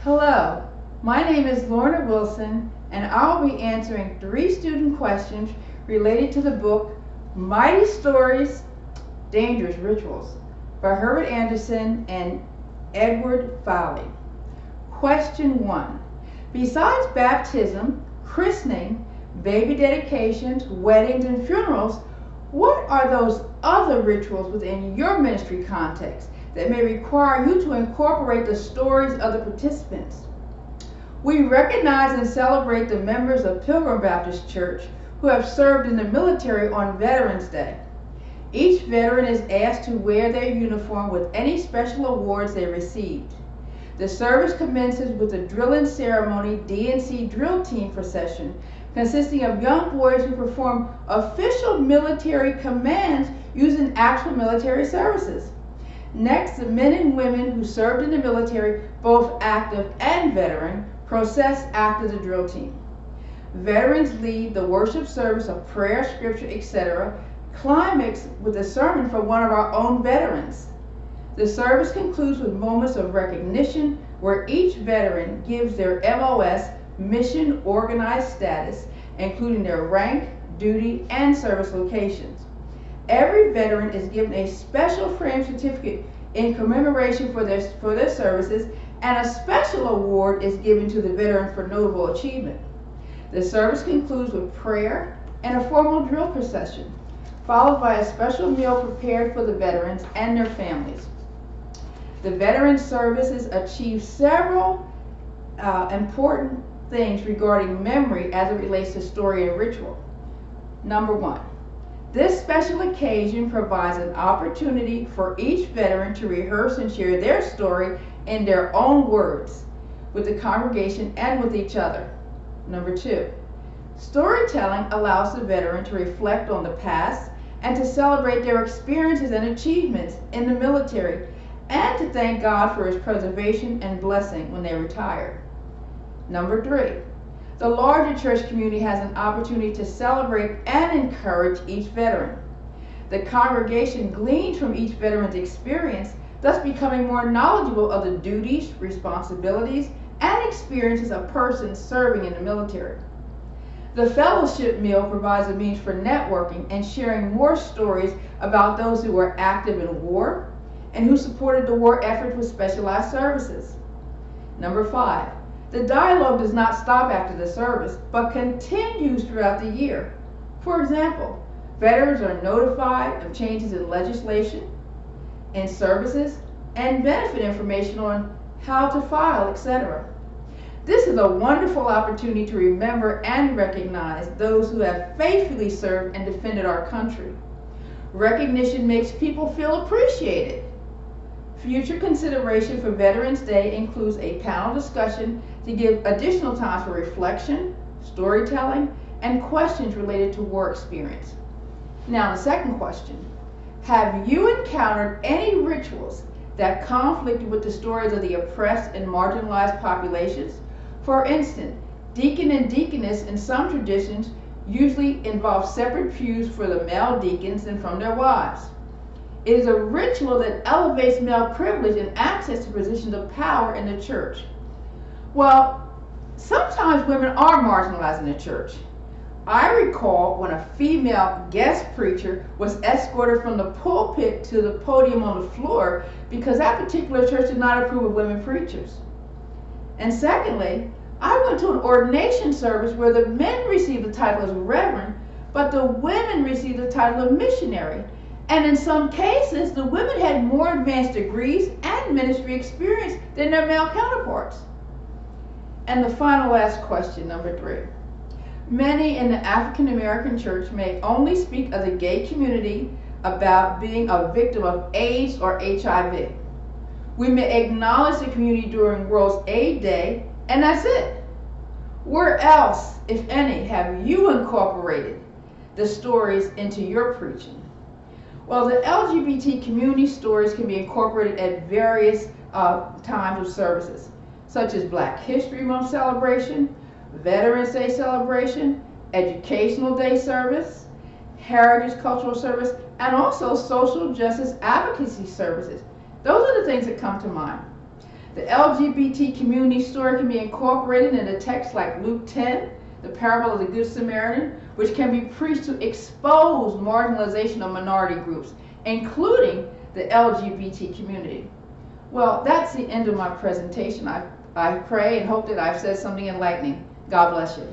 Hello, my name is Lorna Wilson, and I'll be answering 3 student questions related to the book Mighty Stories, Dangerous Rituals by Herbert Anderson and Edward Foley. Question 1. Besides baptism, christening, baby dedications, weddings, and funerals, what are those other rituals within your ministry context that may require you to incorporate the stories of the participants? We recognize and celebrate the members of Pilgrim Baptist Church who have served in the military on Veterans Day. Each veteran is asked to wear their uniform with any special awards they received. The service commences with a drilling ceremony D&C drill team procession consisting of young boys who perform official military commands using actual military services. Next, the men and women who served in the military, both active and veteran, process after the drill team. Veterans lead the worship service of prayer, scripture, etc., climax with a sermon from one of our own veterans. The service concludes with moments of recognition where each veteran gives their MOS, mission organized status, including their rank, duty, and service locations. Every veteran is given a special framed certificate in commemoration for their services, and a special award is given to the veteran for notable achievement. The service concludes with prayer and a formal drill procession, followed by a special meal prepared for the veterans and their families. The veteran services achieve several important things regarding memory as it relates to story and ritual. Number 1. This special occasion provides an opportunity for each veteran to rehearse and share their story in their own words with the congregation and with each other. Number 2. Storytelling allows the veteran to reflect on the past and to celebrate their experiences and achievements in the military and to thank God for His preservation and blessing when they retire. Number 3. The larger church community has an opportunity to celebrate and encourage each veteran. The congregation gleans from each veteran's experience, thus becoming more knowledgeable of the duties, responsibilities, and experiences of persons serving in the military. The fellowship meal provides a means for networking and sharing more stories about those who were active in war and who supported the war efforts with specialized services. Number 5. The dialogue does not stop after the service, but continues throughout the year. For example, veterans are notified of changes in legislation, in services, and benefit information on how to file, etc. This is a wonderful opportunity to remember and recognize those who have faithfully served and defended our country. Recognition makes people feel appreciated. Future consideration for Veterans Day includes a panel discussion to give additional time for reflection, storytelling, and questions related to war experience. Now, the second question. Have you encountered any rituals that conflicted with the stories of the oppressed and marginalized populations? For instance, deacon and deaconess in some traditions usually involve separate pews for the male deacons and from their wives. It is a ritual that elevates male privilege and access to positions of power in the church. Well, sometimes women are marginalized in the church. I recall when a female guest preacher was escorted from the pulpit to the podium on the floor because that particular church did not approve of women preachers. And secondly, I went to an ordination service where the men received the title as reverend, but the women received the title of missionary. And in some cases, the women had more advanced degrees and ministry experience than their male counterparts. And the last question, number 3. Many in the African American church may only speak of the gay community about being a victim of AIDS or HIV. We may acknowledge the community during World AIDS Day, and that's it. Where else, if any, have you incorporated the stories into your preaching? Well, the LGBT community stories can be incorporated at various times of services, such as Black History Month celebration, Veterans Day celebration, Educational Day service, Heritage Cultural service, and also social justice advocacy services. Those are the things that come to mind. The LGBT community story can be incorporated in a text like Luke 10, the parable of the Good Samaritan, which can be preached to expose marginalization of minority groups, including the LGBT community. Well, that's the end of my presentation. I pray and hope that I've said something enlightening. God bless you.